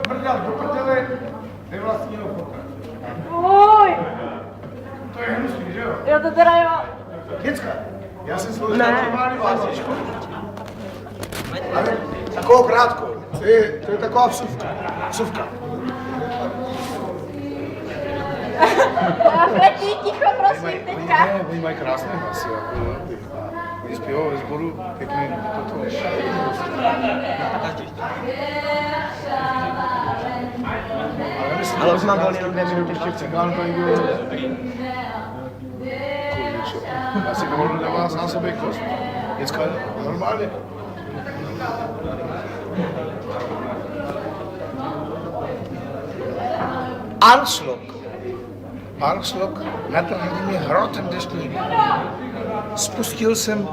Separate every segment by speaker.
Speaker 1: Prdel do prdele, nevlastního fotra.
Speaker 2: Oj,
Speaker 1: To je hnusný, že jo?
Speaker 2: jo to teda jo.
Speaker 1: Děcka, já jsem složil normální vázičku. Ale takovou krátkou. To je taková vsuvka. Vsuvka.
Speaker 2: Fredi, ticho, prosím, teďka.
Speaker 1: Ne, oni mají krásné hlasy. Oni zpívají ve sboru pěkný toto.
Speaker 3: Ale už mám volně jenom 2 minuty.
Speaker 1: Ještě cigán to někdo... Já si dovolím na vás na sebe kost. Děcka, normálně. Armstrong natrhl mě hrotem dešní. Spustil jsem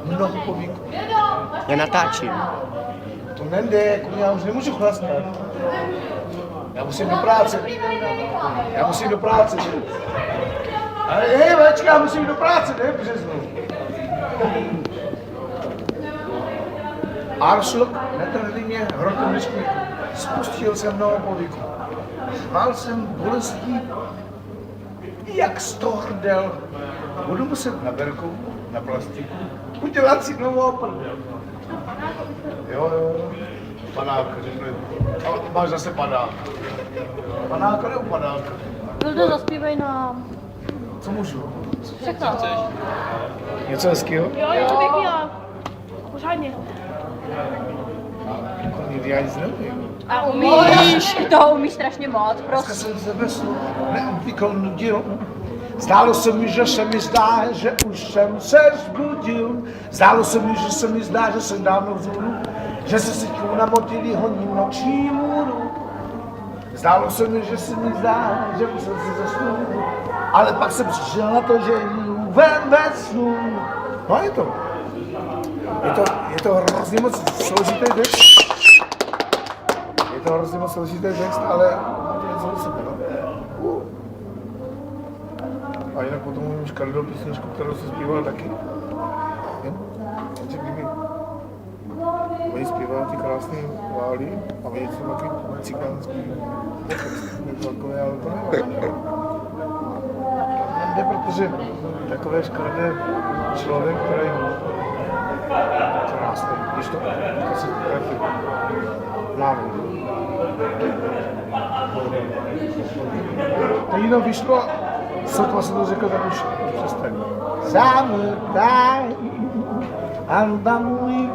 Speaker 1: mnoho povíků.
Speaker 3: Já natáčím.
Speaker 1: To nejde, jako já už nemůžu chlastat. Já musím do práce. Ale hej, večka, já musím do práce, ne v březnu. Armstrong natrhl mě hrotem dešní. Spustil jsem mnoho povíků. Řval jsem bolestí, jak z toho hrdel. Budu muset na berku, na plastiku, udělat si novou prdel. Jo. Panák, řekli. Máš zase panák. Panáka nebo panáka?
Speaker 2: Vildo, zaspívej nám.
Speaker 1: Co můžu?
Speaker 2: Všechno.
Speaker 1: Něco hezkýho?
Speaker 2: Jo, něco pěkného. Pořádně.
Speaker 1: Já nic nevím.
Speaker 2: A umíš, toho umíš strašně moc,
Speaker 1: Dneska
Speaker 2: prostě.
Speaker 1: jsem se ve snu neobvykle nudil. Zdálo se mi, že se mi zdá, že už jsem se zbudil. Zdálo se mi, že se mi zdá, že jsem dávno vzhůru, že se syťkou na motýlí honím noční můru. Zdálo se mi, že se mi zdá, že už jsem si zasnul, ale pak jsem přišel na to, že jdu ven ve snu. No je to hrozně moc složitý text. Je to hrozně moc složitý text, ale něco do sebe, no. A jinak potom umím škaredou písničku, kterou jsem zpíval taky. Jenže kdyby oni zpívali ty krásné vály a oni jsou taky cigánský, takové, ale to nevadí. Ne, protože takové škaredé člověk, který krásný, když to si trefí hlavou. To jenom vyšlo, sotva jsem to řekl, tak už přestaň. Summertime, and I'm with